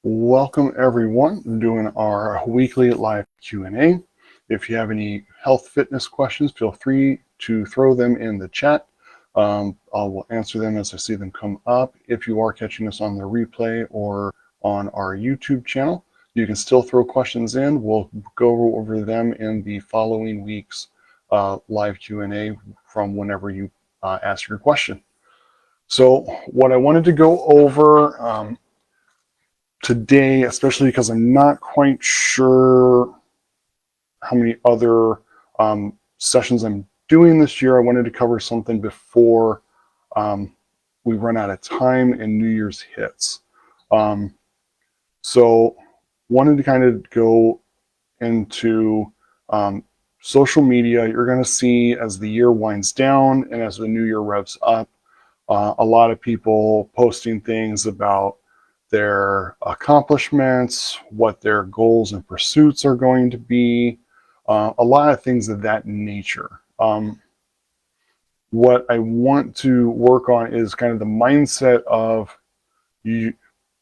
Welcome everyone. We're doing our weekly live Q&A. If you have any health fitness questions, feel free to throw them in the chat. I will answer them as I see them come up. If you are catching us on the replay or on our YouTube channel, you can still throw questions in. We'll go over them in the following week's live Q&A from whenever you ask your question. So what I wanted to go over today, especially because I'm not quite sure how many other sessions I'm doing this year, I wanted to cover something before we run out of time and New Year's hits. So wanted to kind of go into social media. You're going to see as the year winds down and as the new year revs up, a lot of people posting things about their accomplishments, what their goals and pursuits are going to be, a lot of things of that nature. What I want to work on is kind of the mindset of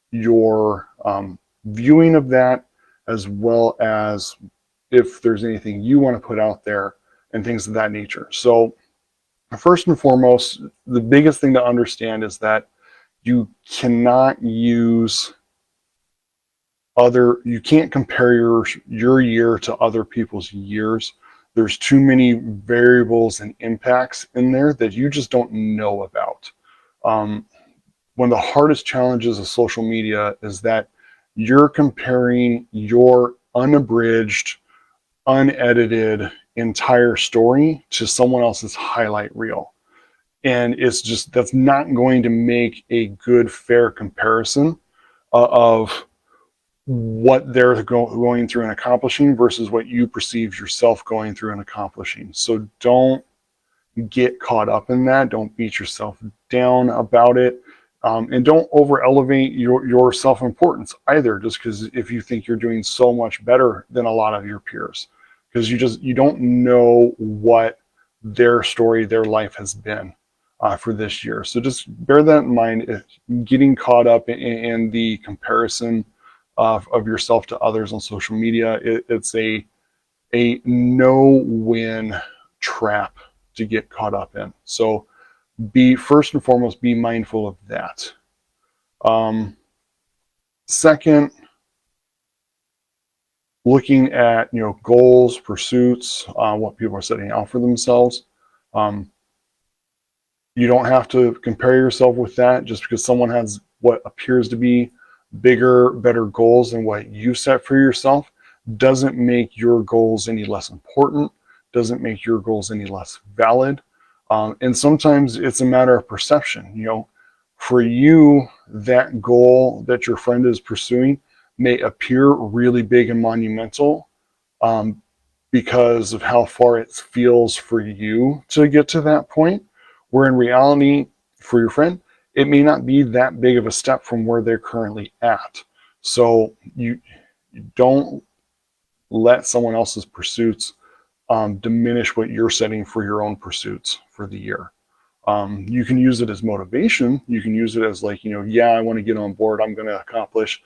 your viewing of that, as well as if there's anything you want to put out there and things of that nature. So first and foremost, the biggest thing to understand is that you cannot use you can't compare your year to other people's years. There's too many variables and impacts in there that you just don't know about. One of the hardest challenges of social media is that you're comparing your unabridged, unedited entire story to someone else's highlight reel. And it's just, that's not going to make a good, fair comparison of what they're going through and accomplishing versus what you perceive yourself going through and accomplishing. So don't get caught up in that. Don't beat yourself down about it. And don't over elevate your self-importance either, just because if you think you're doing so much better than a lot of your peers, because you don't know what their story, their life has been for this year. So just bear that in mind. Getting caught up in the comparison of yourself to others on social media, it's a no-win trap to get caught up in. So first and foremost, be mindful of that. Second, looking at goals, pursuits, what people are setting out for themselves. You don't have to compare yourself with that. Just because someone has what appears to be bigger, better goals than what you set for yourself doesn't make your goals any less important, doesn't make your goals any less valid. And sometimes it's a matter of perception. For you, that goal that your friend is pursuing may appear really big and monumental because of how far it feels for you to get to that point, where in reality, for your friend, it may not be that big of a step from where they're currently at. So you don't let someone else's pursuits diminish what you're setting for your own pursuits for the year. You can use it as motivation. You can use it as like, yeah, I want to get on board. I'm going to accomplish,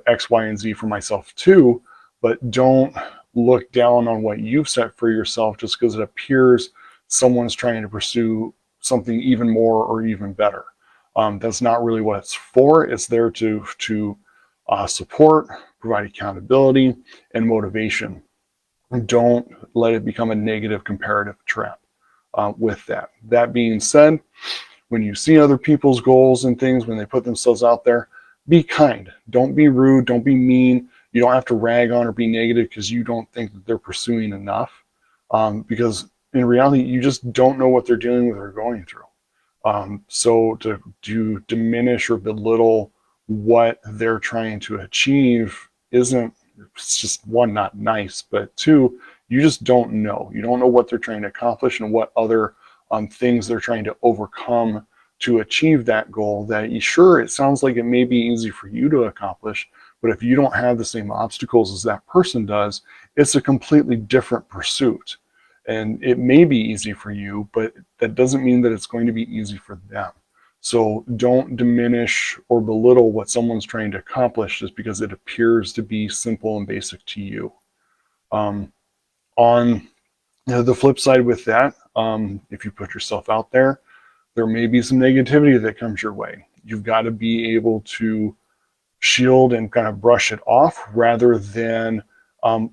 X, Y, and Z for myself too. But don't look down on what you've set for yourself just because it appears someone's trying to pursue something even more or even better. That's not really what it's for. It's there to support, provide accountability, and motivation. Don't let it become a negative comparative trap with that. That being said, when you see other people's goals and things, when they put themselves out there, be kind. Don't be rude. Don't be mean. You don't have to rag on or be negative because you don't think that they're pursuing enough. Because in reality, you just don't know what they're dealing with or going through. So to diminish or belittle what they're trying to achieve it's just one, not nice, but two, you just don't know. You don't know what they're trying to accomplish and what other things they're trying to overcome to achieve that goal. Sure, it sounds like it may be easy for you to accomplish, but if you don't have the same obstacles as that person does, it's a completely different pursuit. And it may be easy for you, but that doesn't mean that it's going to be easy for them. So don't diminish or belittle what someone's trying to accomplish just because it appears to be simple and basic to you. On the flip side with that, if you put yourself out there, there may be some negativity that comes your way. You've got to be able to shield and kind of brush it off rather than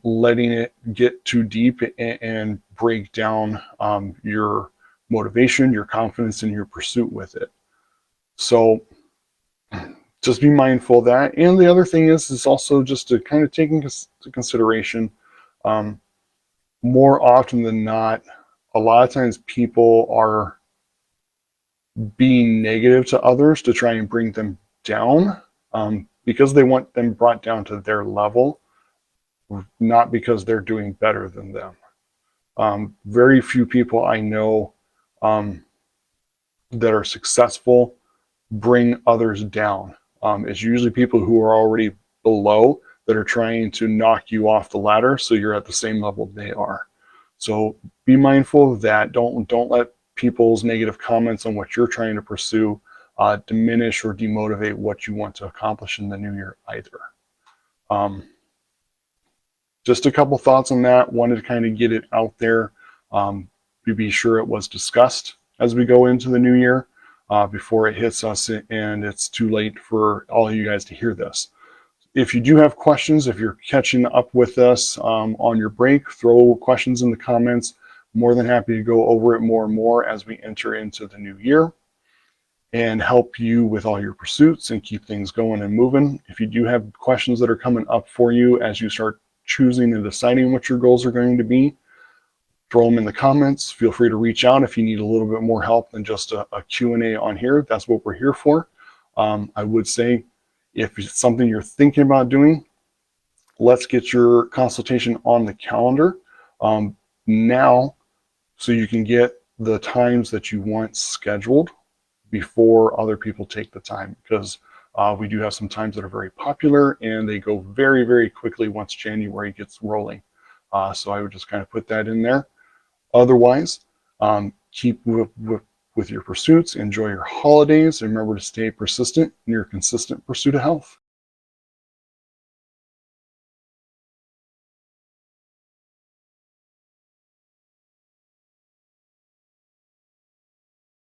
letting it get too deep and break down your motivation, your confidence in your pursuit with it. So just be mindful of that. And the other thing is also just to kind of take into consideration, more often than not, a lot of times people are being negative to others to try and bring them down, because they want them brought down to their level, not because they're doing better than them. Very few people I know that are successful bring others down. It's usually people who are already below that are trying to knock you off the ladder so you're at the same level they are. So be mindful of that. Don't let people's negative comments on what you're trying to pursue diminish or demotivate what you want to accomplish in the new year either. Just a couple thoughts on that. Wanted to kind of get it out there to be sure it was discussed as we go into the new year before it hits us and it's too late for all of you guys to hear this. If you do have questions, if you're catching up with us on your break, throw questions in the comments. More than happy to go over it more and more as we enter into the new year and help you with all your pursuits and keep things going and moving. If you do have questions that are coming up for you as you start choosing and deciding what your goals are going to be, throw them in the comments. Feel free to reach out if you need a little bit more help than just a Q&A on here. That's what we're here for. I would say if it's something you're thinking about doing, let's get your consultation on the calendar now so you can get the times that you want scheduled before other people take the time, because we do have some times that are very popular and they go very, very quickly once January gets rolling. So I would just kind of put that in there. Otherwise, keep with your pursuits, enjoy your holidays, and remember to stay persistent in your consistent pursuit of health.